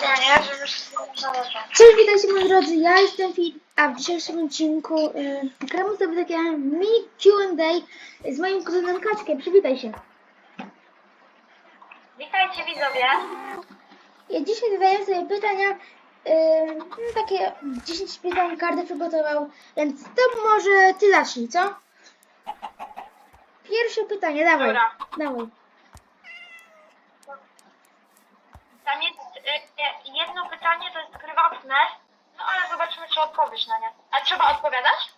nie? Żeby już zależało. Cześć, witajcie moi drodzy, ja jestem Filip, a w dzisiejszym odcinku gramy sobie takie mini Q&A z moim kuzynem Kaczkiem. Przywitaj się. Witajcie widzowie. Ja dzisiaj zadaję sobie pytania, takie 10 pytań każdy przygotował, więc to może ty zacznij, co? Pierwsze pytanie, dawaj. Dobra. Dawaj. Tam jest jedno pytanie, to jest prywatne, no ale zobaczymy, czy odpowiesz na nie. A trzeba odpowiadać?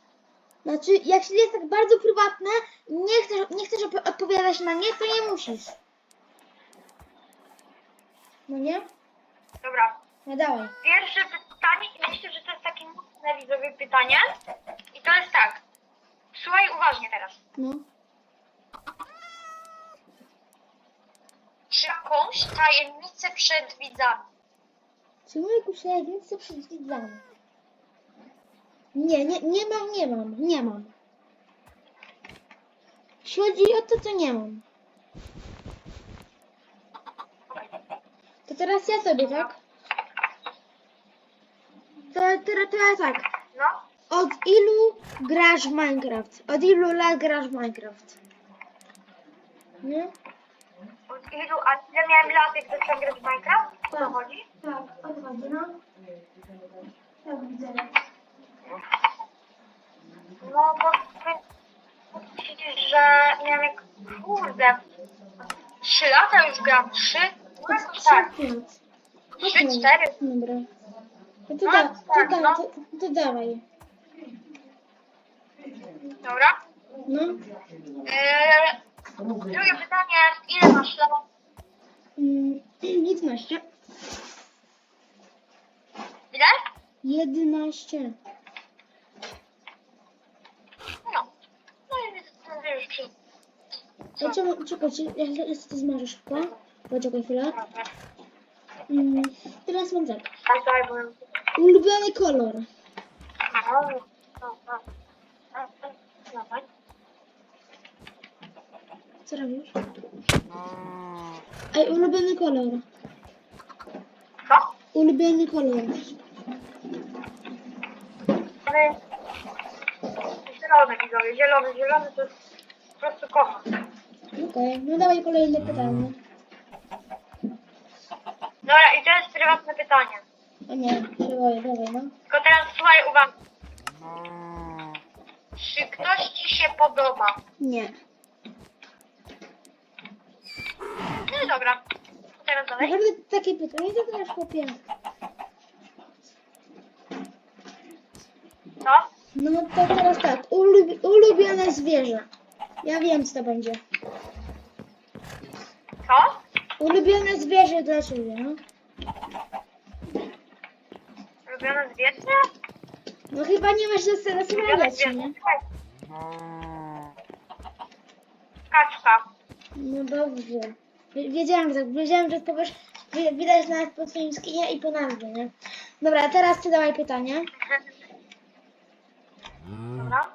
Znaczy, jak jest tak bardzo prywatne, nie chcesz odpowiadać na nie, to nie musisz. No nie? Dobra. No dawaj. Pierwsze pytanie i myślę, że to jest takie mocne widzowie pytanie. I to jest tak. Słuchaj uważnie teraz. No. Czy jakąś tajemnicę przed widzami? Czy mam jakąś tajemnicę przed widzami? Nie mam. Jeśli chodzi o to nie mam. To teraz ja sobie, tak? To ja tak. No? Od ilu grasz w Minecraft? Od ilu lat grasz w Minecraft? Nie? Od ilu, a ile miałem lat, jak zacząłem grać w Minecraft? O co chodzi? Tak, odchodzi, no. Tak, widzę. No bo widzisz, że miałem jak kurde 3 lata już gram, 3? No jakoś tak. 3, 4. Dobra. No to, No, tak, no. to dawaj. Dobra. No. Drugie pytanie, ile masz lat? 11. Ile? 11. No. No i to już przy... Czekajcie, ja sobie to zmarzę szybko. Poczekaj chwilę. Teraz mam tak. Tak, daj, byłem... Ulubiony kolor. Co robisz? Ej, ulubiony kolor. Co? Ulubiony kolor. Zielony widzowie, zielony to jest po prostu kocham. Okej, no dawaj kolejne pytanie. Dobra, i to jest prywatne pytanie. O nie, dawaj, no. Tylko teraz słuchaj uwagę. Czy ktoś ci się podoba? Nie. No dobra. Teraz dalej. Naprawdę takie pytanie zadajesz, chłopie. Co? No to teraz tak, ulubione zwierzę. Ja wiem, co to będzie. Co? Ulubione zwierzę dla ciebie, no. Ulubione zwierzę? No chyba nie masz zastanawiać się, nie? Kaczka. No dobrze. Wiedziałam, że powiesz, widać nawet po twoim skinie i po nazwie, nie? Dobra, teraz ty dawaj pytanie. Dobra.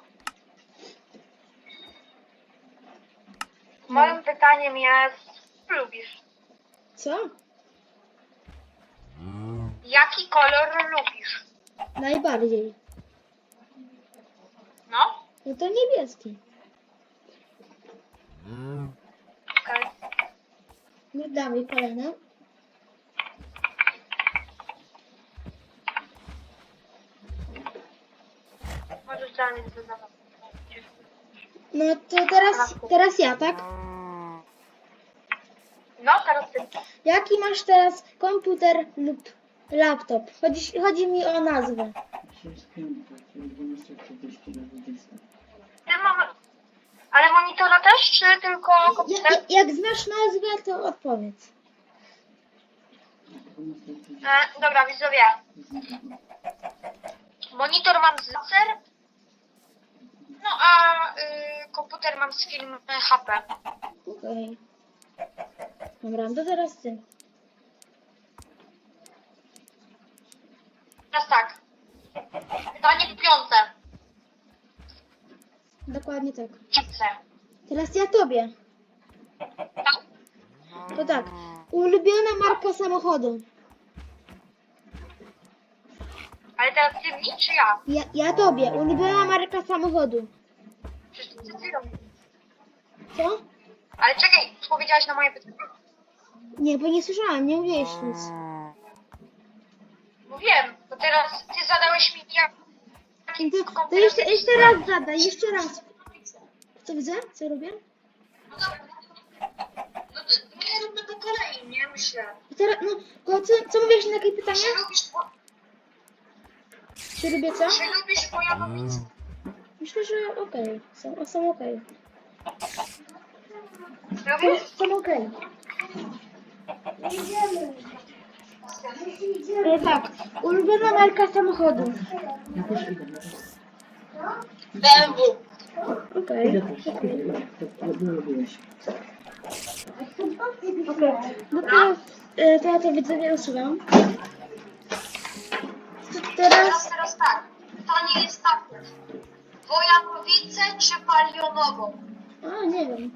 Moim pytaniem jest, co lubisz? Co? Jaki kolor lubisz? Najbardziej. No? No to niebieski. Okej. No dawaj kolejne. Możesz dalej zadawać. No to teraz ja, tak? No, teraz ty. Jaki masz teraz komputer lub laptop? Chodzi mi o nazwę. Ty mam... Ale monitora też, czy tylko komputer? Jak znasz nazwę, to odpowiedz. Dobra, widzowie. Monitor mam z Acer. No a komputer mam z firmy HP. Okej. Dobra, to teraz ty. Teraz tak. Pytanie 5. Dokładnie tak. Chipsy. Teraz ja tobie. Tak? To tak. Ulubiona marka samochodu. Ale teraz ty mi, czy ja? Ja tobie. Ulubiona marka samochodu. Przecież ty robisz. Co? Ale czekaj, powiedziałaś na moje pytanie. Nie, bo nie słyszałam, nie mówiłeś nic. No wiem, bo teraz ty zadałeś mi jaki To jeszcze raz zadaj, jeszcze raz. Co widzę? Co robię? No dobra. No to ja robię po kolei, nie? Myślę. I teraz, no, to co mówiłeś na takie pytanie? Czy lubisz, Czy lubię co? czy lubisz bojowice? Myślę, że okej. Są okej. Lubisz? Są okej. Tak, ulubiona marka samochodu. BMW. Okej. No teraz, to ja to widzowie usuwam. Teraz tak. Pytanie jest takie. Wojanowice czy Palionowo? A, nie wiem.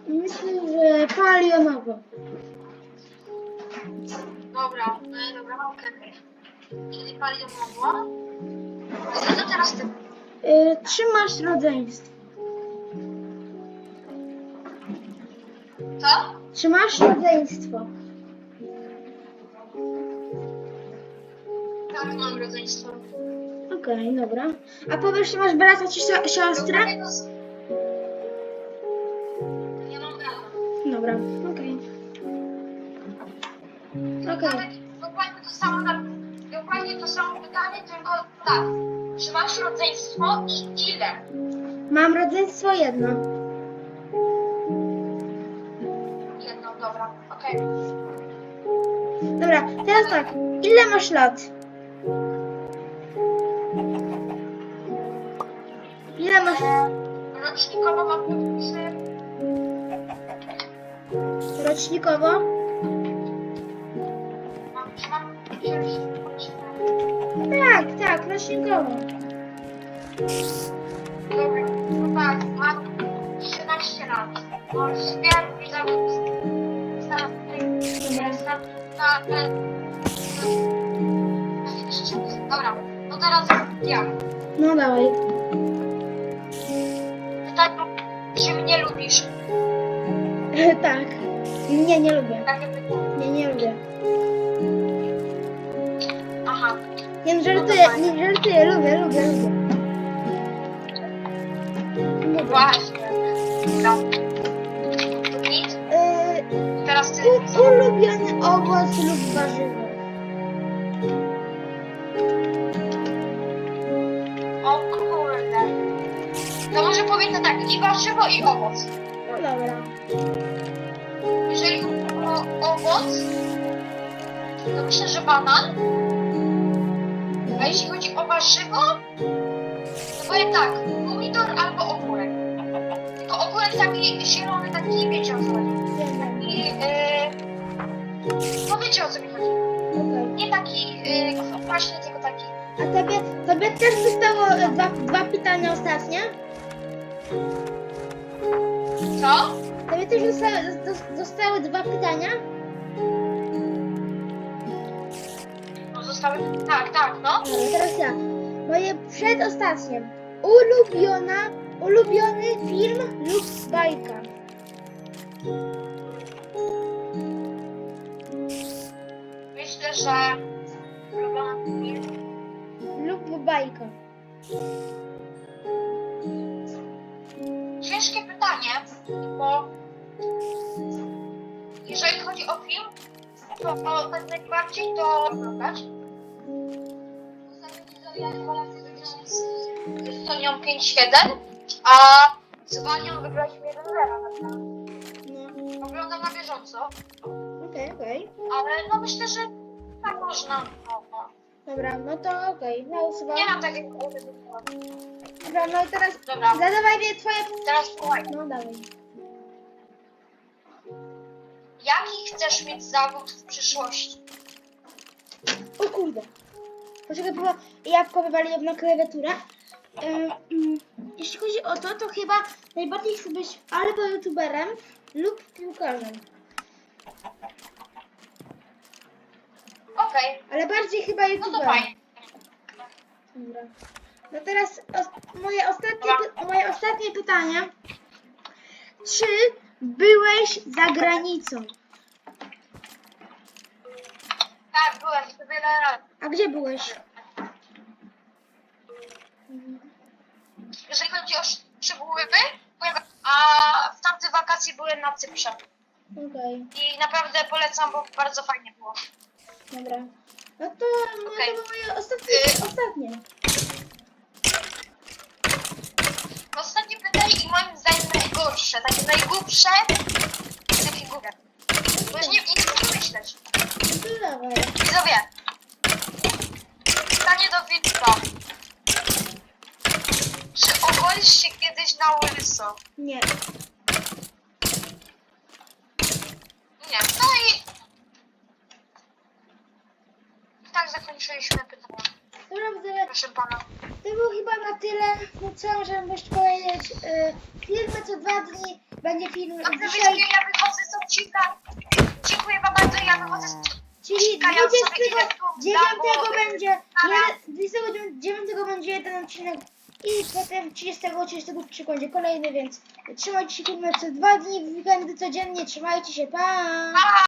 Myślę, że palionowo. Dobra, okej. Czyli Palionowo. A co teraz ty? Trzymasz rodzeństwo. Co? Trzymasz rodzeństwo. Tak, mam rodzeństwo. Okej, dobra. A powiesz, czy masz brata czy siostrę? Nie mam brata. Dobra, okej. Okej. Dokładnie to samo pytanie, tylko tak. Czy masz rodzeństwo i ile? Mam rodzeństwo jedno. Jedno, dobra, okej. Dobra, teraz tak. Ile masz lat? Ile masz... Rocznikowo mam podpisy. Rocznikowo? Czy mam pierwszy? Tak, rocznikowo. Dobra, no tak, mam 13 lat. Mam świetny zawód. Dobra, no teraz ja. No dawaj. Pytanie, czy mnie lubisz? Tak. Nie lubię. Takie pytanie. Nie lubię. Aha. Nie żartuję, lubię. No właśnie. No. Nic. Teraz ty. Ulubiony owoc lub warzywo. O kurde. To może powiedzmy tak, i warzywo, i owoc. No dobra. Jeżeli chodzi o owoc, to myślę, że banan. A jeśli chodzi o warzywo, to powiem tak, pomidor albo ogórek. Tylko ogórek taki zielony, taki, wiecie o co chodzi. I, no wiecie o co mi chodzi. Okej. Nie taki właśnie, tylko taki. A tobie też zostało dwa pytania ostatnie? Co? Tobie też zostały dwa pytania? No zostały, tak, no. Dobra, teraz ja. Moje przedostatnie. Ulubiony film lub bajka. Myślę, że ulubiony film. Lub bajka. Ciężkie pytanie, bo jeżeli chodzi o film, to tak najbardziej to oglądać. Z Sonią 5-1, a z Wanią wygraliśmy 1-0 na przykład. No, Oglądam na bieżąco, okej. ale no myślę, że tak można. Dobra, no to okej. Ja usuwam. Nie mam takiego. Dobra, no i teraz Dobra. zadawaj mnie twoje... Teraz słuchaj, No dawaj. jaki chcesz mieć zawód w przyszłości? O kurde. Poczekaj, bo jabłko wywaliłem na klawiaturę. Jeśli chodzi o to chyba najbardziej chcę być albo youtuberem lub piłkarzem. Okej, Ale bardziej chyba no to YouTuber. fajnie. Dobra. No teraz moje ostatnie pytanie. Czy byłeś za granicą? Tak, byłem to wiele razy. A gdzie byłeś? Jeżeli chodzi o szczegóły, a w tamte wakacje byłem na Cyprze. Okej, I naprawdę polecam, bo bardzo fajnie było. dobra. No to, Okej. to było moje ostatnie. Ostatnie pytanie i moim zdaniem najgorsze, takie najgłupsze, takie głupie. Bo już nie chcę myśleć. No to dawaj. Widzowie, pytanie do Witka. Czy ogolisz się kiedyś na łyso? Nie. Nie. No i tak zakończyliśmy pytania. Dobra, widzowie, Proszę pana. to było chyba na tyle. No co możemy jeszcze powiedzieć? Filmy co 2 dni. Będzie film Dobrze, dzisiaj, wiecie, ja wychodzę z odcinka. Dziękuję wam bardzo, ja wychodzę z czyli ja sobie idę tu 29 na będzie Zaraz. 29 będzie jeden odcinek i potem 30 będzie kolejny, więc trzymajcie się filmy co 2 dni w weekendy codziennie. Trzymajcie się, pa! Pa!